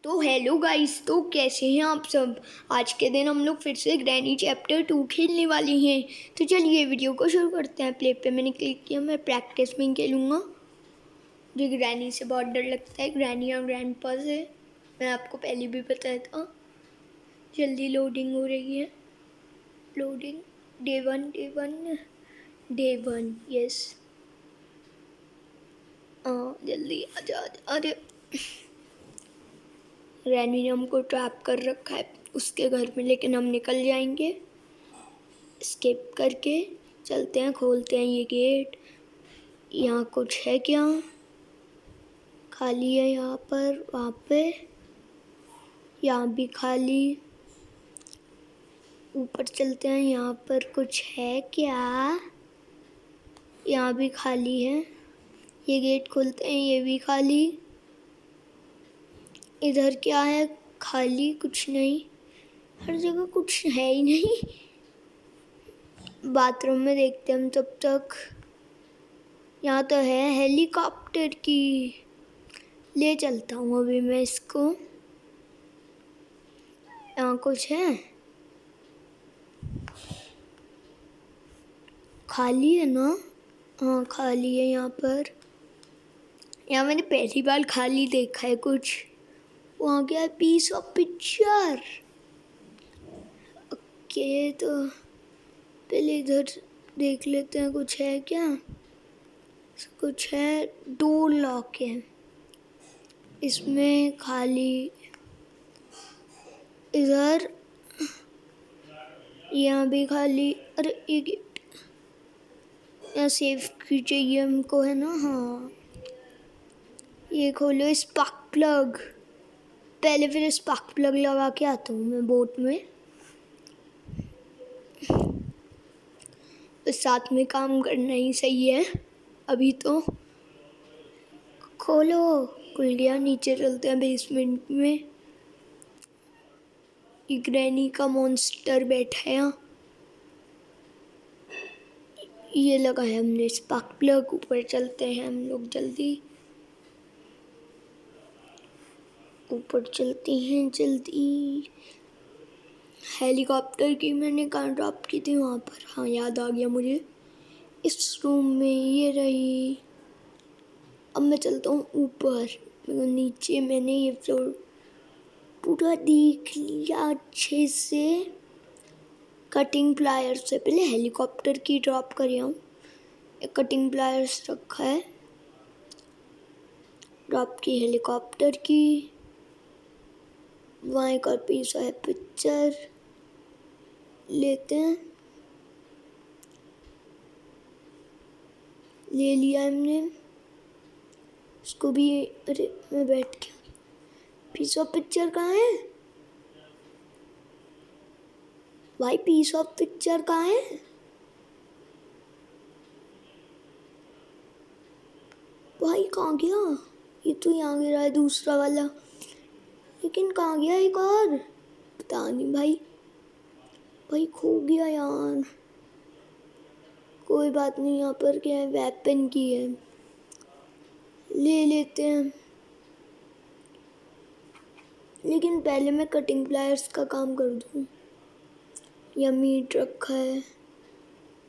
तो hello guys, तो कैसे हैं आप सब। आज के दिन हम लोग फिर से ग्रैनी चैप्टर 2 खेलने वाले हैं। तो चलिए वीडियो को शुरू करते हैं। प्ले पे मैंने क्लिक किया। मैं प्रैक्टिस में खेलूँगा। मुझे ग्रैनी से बहुत डर लगता है, ग्रैनी और ग्रैंडपा से। मैं आपको पहले भी बताया था। जल्दी लोडिंग हो रही है। Loading day one yes. जल्दी आजा। अरे ग्रैनी ने हमको ट्रैप कर रखा है उसके घर में, लेकिन हम निकल जाएंगे स्किप करके। चलते हैं, खोलते हैं ये गेट। यहाँ कुछ है क्या? खाली है यहाँ पर, वहाँ पे, यहाँ भी खाली। ऊपर चलते हैं, यहाँ पर कुछ है क्या? यहाँ भी खाली है। ये गेट खोलते हैं, ये भी खाली। इधर क्या है? खाली, कुछ नहीं। हर जगह कुछ है ही नहीं। बाथरूम में देखते हैं हम तब तक। यहाँ तो है हेलीकॉप्टर की। ले चलता हूँ अभी मैं इसको। यहाँ कुछ है? खाली है ना? हाँ खाली है यहाँ पर। यहाँ मैंने पहली बार खाली देखा है कुछ। वहाँ क्या है? Piece of picture. ओके, तो पहले इधर देख लेते हैं कुछ है क्या। कुछ है, डोर लॉक है इसमें, खाली। इधर, यहाँ भी खाली। अरे ये गेट, यहाँ सेफ की चाहिए हमको, है ना? हाँ ये खोलो। स्पार्क प्लग, पहले फिर स्पार्क प्लग लगा के आता हूँ मैं बोट में। तो साथ में काम करना ही सही है अभी तो। खोलो, खुल गया। नीचे चलते हैं बेसमेंट में। ये ग्रैनी का मॉन्स्टर बैठा है यहाँ। ये लगा है हमने स्पार्क प्लग। ऊपर चलते हैं हम लोग जल्दी। ऊपर चलते हैं जल्दी। हेलीकॉप्टर की मैंने कहाँ ड्रॉप की थी? वहाँ पर। हाँ याद आ गया मुझे। इस रूम में ये रही। अब मैं चलता हूँ ऊपर। नीचे मैंने ये फ्लोर पूरा देख लिया अच्छे से। कटिंग प्लायर से पहले हेलीकॉप्टर की ड्रॉप कर आऊँ। कटिंग प्लायर्स रखा है। ड्रॉप की हेलीकॉप्टर की। वहाँ एक और पीस है पिक्चर, लेते हैं। ले लिया हमने इसको भी। अरे मैं बैठ गया। पीस ऑफ पिक्चर कहाँ है भाई? पीस ऑफ पिक्चर कहाँ है भाई? कहाँ गया? ये तो यहाँ गिरा है दूसरा वाला, लेकिन कहाँ गया एक और? पता नहीं भाई। भाई खो गया यार। कोई बात नहीं। यहाँ पर क्या है? वेपन की है, ले लेते हैं। लेकिन पहले मैं कटिंग प्लायर्स का काम कर दूँ। या मीट रखा है,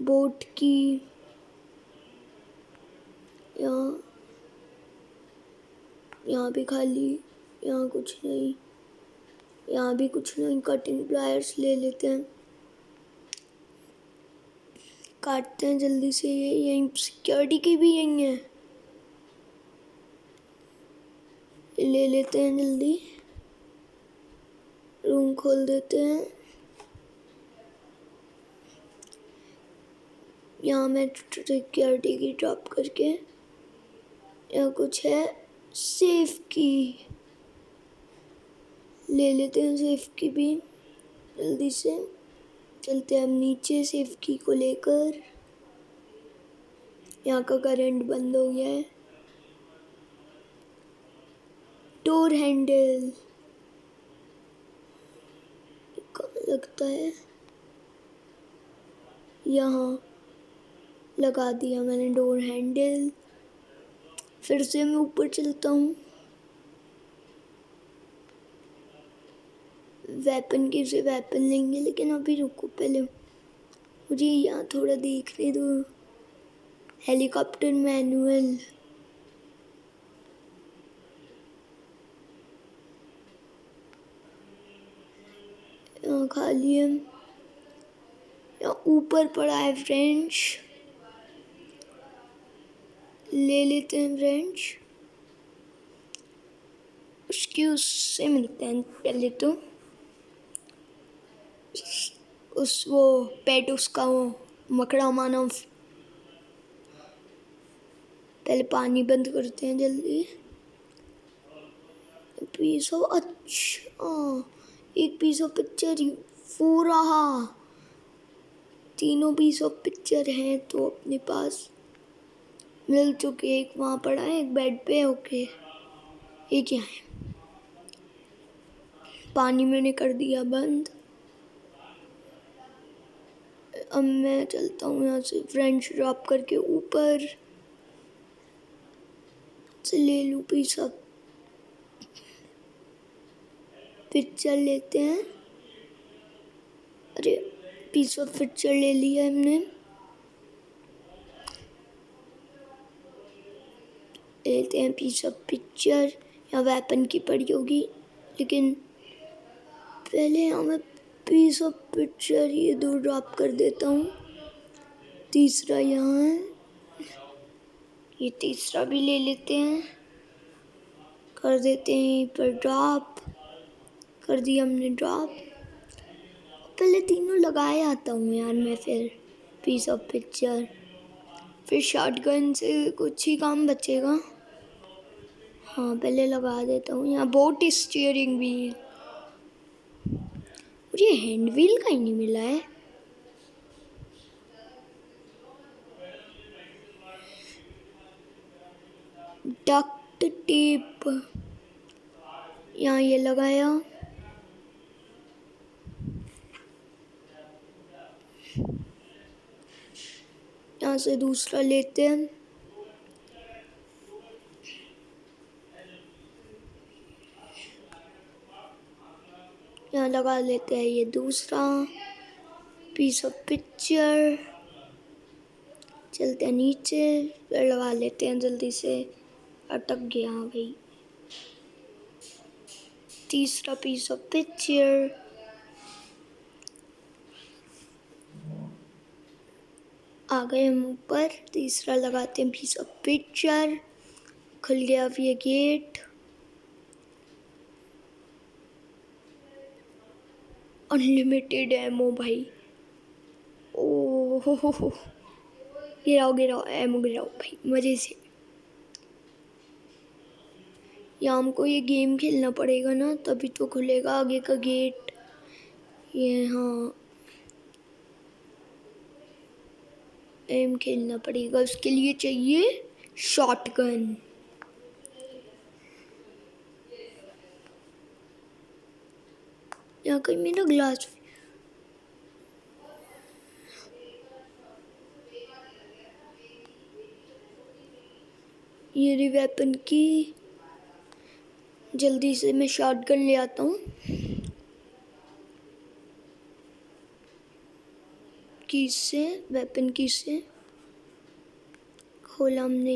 बोट की। यहाँ भी खाली, यहाँ कुछ नहीं, यहाँ भी कुछ नहीं। कटिंग प्लायर्स ले लेते हैं, काटते हैं जल्दी से। ये यहीं सिक्योरिटी की भी यहीं है, ले लेते हैं जल्दी। रूम खोल देते हैं। यहाँ मैं सिक्योरिटी की ड्रॉप करके, यहाँ कुछ है सेफ की, ले लेते हैं सेफ की भी जल्दी से। चलते हैं हम नीचे सेफ की को लेकर। यहाँ का करंट बंद हो गया है। डोर हैंडल कहाँ लगता है? यहाँ लगा दिया मैंने डोर हैंडल। फिर से मैं ऊपर चलता हूँ। वेपन की से वेपन लेंगे, लेकिन अभी रुको, पहले मुझे यहाँ थोड़ा देखने दो। हेलीकॉप्टर मैनुअल, यहाँ खाली है, यहाँ ऊपर पड़ा है फ्रेंच, ले लेते हैं फ्रेंच। उससे मिलते हैं पहले तो, उस वो पेट उसका वो मकड़ा मानव। पहले पानी बंद करते हैं जल्दी। पीस ऑफ, अच्छा एक पीस ऑफ पिक्चर वो रहा। तीनों पीस ऑफ पिक्चर हैं तो अपने पास मिल चुके। एक वहाँ पड़ा है, एक बेड पे, ओके। ये क्या है? पानी मैंने कर दिया बंद। अब मैं चलता हूँ यहाँ से, फ्रेंच ड्रॉप करके ऊपर से ले लूँ पीस ऑफ पिक्चर। लेते हैं, अरे पीस ऑफ पिक्चर ले लिया हमने। लेते हैं पीस ऑफ पिक्चर, या वेपन की पड़ी होगी, लेकिन पहले हमें पीस ऑफ पिक्चर ये 2 ड्रॉप कर देता हूँ। तीसरा यहाँ है, ये तीसरा भी ले लेते हैं, कर देते हैं पर ड्रॉप। कर दिया हमने ड्रॉप। पहले तीनों लगाए आता हूँ यार मैं, फिर पीस ऑफ पिक्चर, फिर शॉटगन से कुछ ही काम बचेगा। हाँ पहले लगा देता हूँ। यहाँ बोट स्टीयरिंग व्हील, मुझे हैंड व्हील का ही नहीं मिला है। डक्ट टेप, यहाँ ये लगाया। यहाँ से दूसरा लेते हैं, यहाँ लगा लेते हैं ये दूसरा पीस ऑफ पिक्चर। चलते हैं नीचे, फिर लगा लेते हैं जल्दी से। अटक गया भाई। तीसरा पीस ऑफ पिक्चर, आ गए हम ऊपर। तीसरा लगाते हैं पीस ऑफ पिक्चर। खुल गया अब ये गेट। अनलिमिटेड एमो भाई, ओह हो, गिराओ एमो गिराओ भाई मज़े से। या हमको ये गेम खेलना पड़ेगा ना, तभी तो खुलेगा आगे का गेट। ये हाँ, गेम खेलना पड़ेगा, उसके लिए चाहिए शॉटगन। यहाँ कहीं मेरा ग्लास, ये रही वेपन की। जल्दी से मैं शॉटगन ले आता हूँ। की से, वेपन की से खोला हमने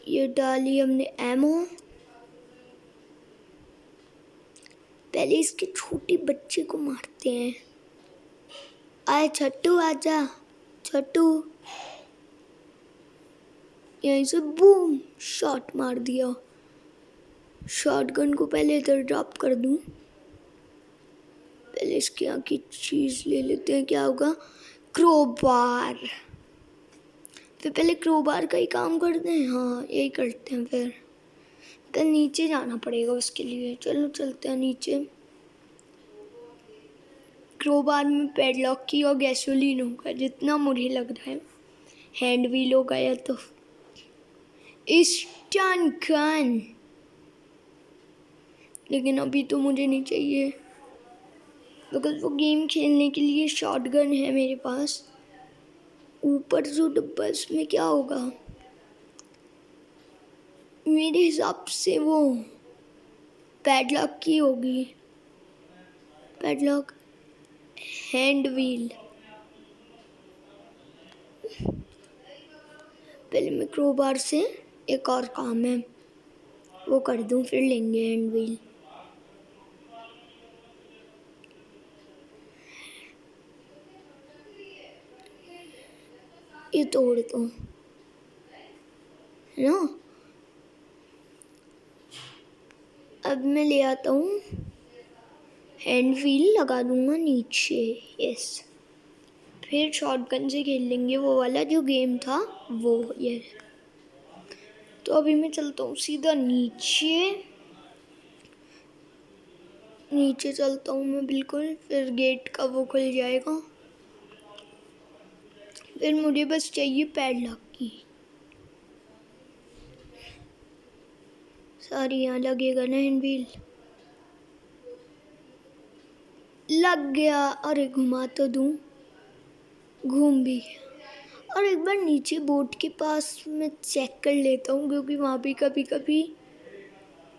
ये डाली हमने एमो। पहले इसके छोटे बच्चे को मारते हैं। आए छट्टू, आजा छट्टू। यहीं से बूम शॉट मार दिया। शॉटगन को पहले इधर ड्रॉप कर दूं। पहले इसके यहाँ की चीज़ ले लेते हैं, क्या होगा? क्रोबार। फिर पहले क्रोबार का ही काम करते हैं। हाँ यही करते हैं। फिर नीचे जाना पड़ेगा उसके लिए। चलो चलते हैं नीचे। क्रोबार में पैडलॉक की और गैसोलीन होगा जितना मुझे लग रहा है। हैंड व्हील हो गया तो स्टन गन, लेकिन अभी तो मुझे नहीं चाहिए, बिकॉज वो गेम खेलने के लिए शॉटगन है मेरे पास। ऊपर जो डब्बा इसमें क्या होगा? मेरे हिसाब से वो पैडलॉक की होगी, पैडलॉक, हैंड व्हील। पहले मैं क्रोबार से एक और काम है वो कर दूं, फिर लेंगे हैंड व्हील। ये तोड़ दो, है ना। अब मैं ले आता हूँ, हैंड व्हील लगा दूंगा नीचे, यस। फिर शॉटगन से खेल लेंगे वो वाला जो गेम था वो, ये। तो अभी मैं चलता हूँ सीधा नीचे, नीचे चलता हूँ मैं बिल्कुल, फिर गेट का वो खुल जाएगा। फिर मुझे बस चाहिए पैडलॉक की। सारी यहाँ लगेगा ना हैंड व्हील, लग गया। अरे घुमा तो दूँ, घूम भी गया। और एक बार नीचे बोट के पास मैं चेक कर लेता हूँ, क्योंकि वहाँ भी कभी कभी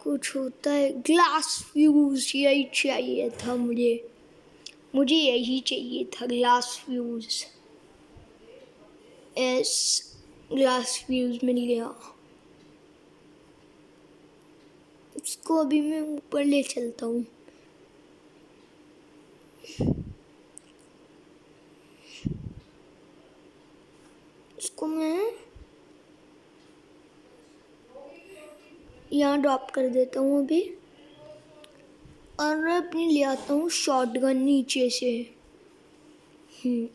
कुछ होता है। ग्लास फ्यूज, यही चाहिए था मुझे, मुझे यही चाहिए था, glass fuse. Yes, glass fuse मिल गया। इसको अभी मैं ऊपर ले चलता हूँ। इसको मैं यहाँ ड्रॉप कर देता हूँ अभी, और मैं अपनी ले आता हूँ शॉटगन नीचे से।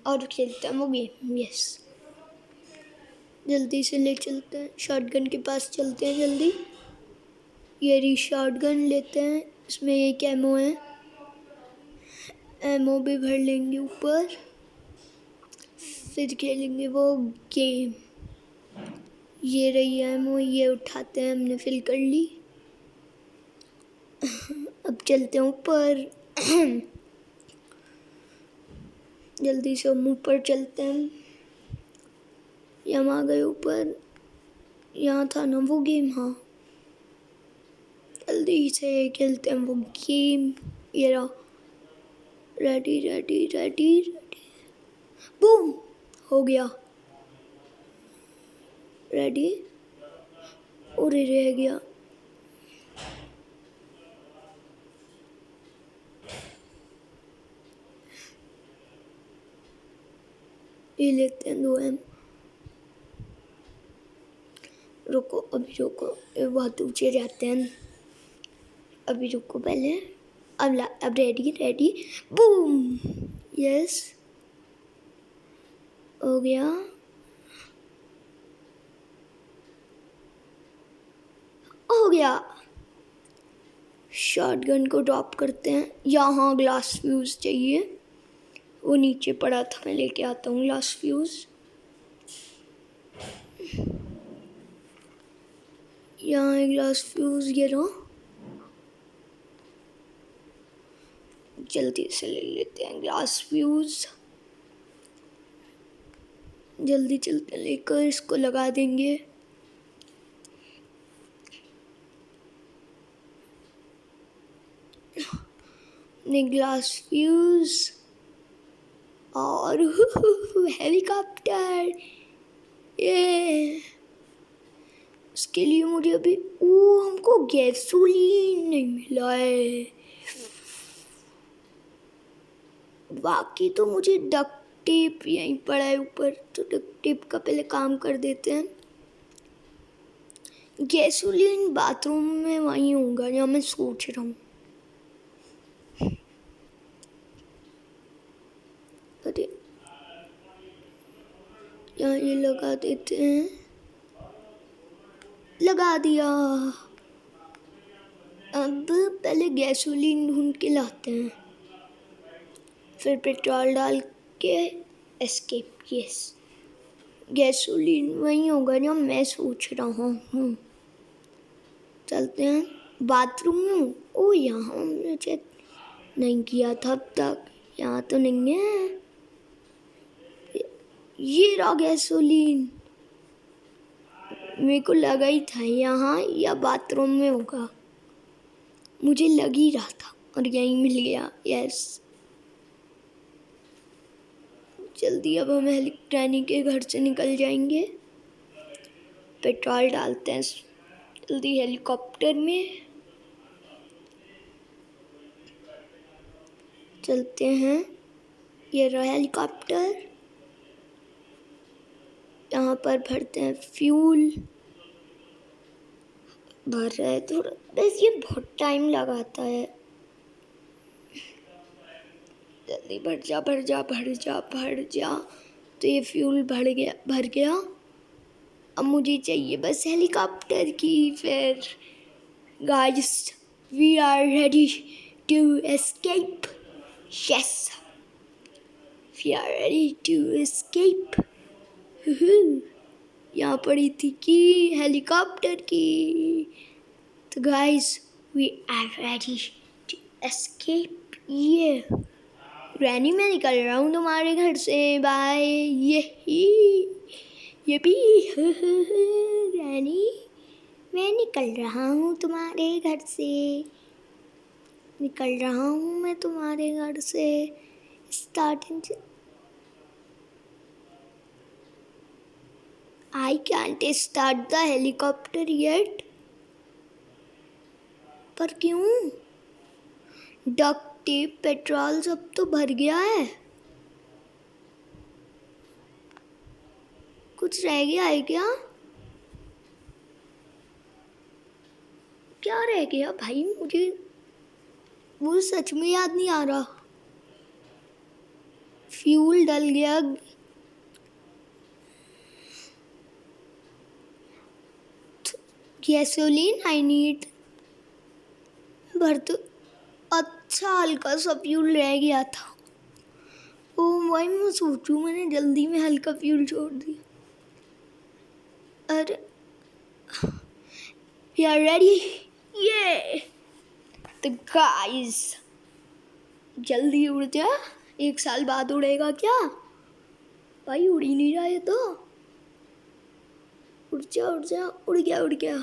और खेलते हैं वो गेम, यस। जल्दी से ले चलते हैं, शॉटगन के पास चलते हैं जल्दी। ये री शॉटगन लेते हैं, इसमें एक एमओ है, एमओ भी भर लेंगे ऊपर, फिर खेलेंगे वो गेम। ये रही एमओ, ये उठाते हैं, हमने फिल कर ली। अब चलते हैं ऊपर। जल्दी से हम ऊपर चलते हैं। यहाँ आ गए ऊपर, यहाँ था ना वो गेम, हाँ। जल्दी से खेलते हैं वो गेम। ये रहा, ready ready ready ready, boom, हो गया रेडी। और रह गया, ये लेते हैं 2 एम। रुको, अभी रुको, बहुत ऊंचे जाते हैं, अभी रुको पहले। अब रेडी रेडी, बूम, यस, हो गया। हो गया। शॉटगन को ड्रॉप करते हैं, यहाँ ग्लास फ्यूज चाहिए, वो नीचे पड़ा था, मैं लेके आता हूँ ग्लास फ्यूज। यहाँ है ग्लास फ्यूज, ये रहा। जल्दी से ले लेते हैं ग्लास फ्यूज, जल्दी चलते लेकर इसको लगा देंगे। ग्लास फ्यूज और हेलीकॉप्टर, ये। उसके लिए मुझे अभी हमको गैसोलीन नहीं मिला है। बाकी तो मुझे डक्ट टेप यहीं पड़ा है ऊपर, तो डक्ट टेप का पहले काम कर देते हैं। गैसोलीन बाथरूम में वहीं होगा जहाँ मैं सोच रहा हूँ। अरे यहाँ ये लगा देते हैं, लगा दिया। अब पहले गैसोलीन ढूंढ के लाते हैं, फिर पेट्रोल डाल के एस्केप। यस, गैसोलीन वहीं होगा जहाँ मैं सोच रहा हूँ। चलते हैं बाथरूम में। ओ, यहाँ हमने चेक नहीं किया था अब तक, यहाँ तो नहीं है। ये रहा गैसोलीन, मेरे को लगा ही था यहाँ या बाथरूम में होगा। मुझे लग ही रहा था और यहीं मिल गया। यस, जल्दी अब हम ग्रैनी के घर से निकल जाएंगे। पेट्रोल डालते हैं जल्दी हेलीकॉप्टर में, चलते हैं। ये रहा हेलीकॉप्टर, यहाँ पर भरते हैं फ्यूल। भर रहा है थोड़ा, बस ये बहुत टाइम लगाता है। जल्दी भर जा भर जा भर जा भर जा। तो ये फ्यूल भर गया। अब मुझे चाहिए बस हेलीकॉप्टर की। फिर guys, we are ready to escape. Yes, we are ready to escape. यहाँ पड़ी थी की हेलीकॉप्टर की। तो guys, we are ready to escape. ये ग्रैनी, मैं निकल रहा हूँ तुम्हारे घर से, बाय। ये भी ग्रैनी, मैं निकल रहा हूँ तुम्हारे घर से, निकल रहा हूँ मैं तुम्हारे घर से। स्टार्टिंग से I can't start the helicopter yet। पर क्यों? डक्ट टेप, पेट्रोल सब तो भर गया है, कुछ रह गया है क्या? क्या रह गया भाई? मुझे वो सच में याद नहीं आ रहा। फ्यूल डल गया। Gasoline I need. भर तो अच्छा हल्का सा फ्यूल रह गया था। ओ भाई, मैं सोचूं मैंने जल्दी में हल्का फ्यूल छोड़ दिया। अरे, वी आर रेडी। ये तो गाइस, जल्दी उड़ जा। 1 साल बाद उड़ेगा क्या भाई? उड़ ही नहीं रहा है तो। उड़ जा उड़ जा, उड़ गया।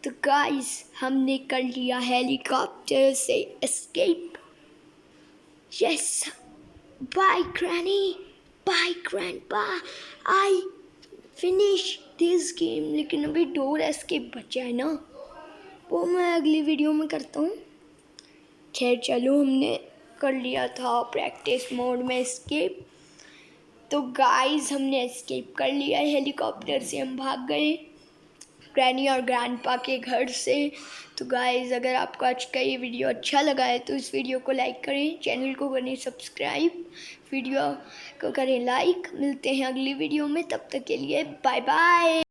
तो गाइस, हमने कर लिया हेलीकॉप्टर से escape. Yes, bye granny, bye grandpa, I finish this game. लेकिन अभी डोर एस्केप बचा है ना, वो मैं अगली वीडियो में करता हूँ। खैर चलो, हमने कर लिया था प्रैक्टिस मोड में एस्केप। तो गाइस, हमने एस्केप कर लिया है हेलीकॉप्टर से। हम भाग गए ग्रैनी और ग्रैंडपा के घर से। तो गाइस, अगर आपको आज का ये वीडियो अच्छा लगा है तो इस वीडियो को लाइक करें, चैनल को करें सब्सक्राइब, वीडियो को करें लाइक। मिलते हैं अगली वीडियो में, तब तक के लिए बाय बाय।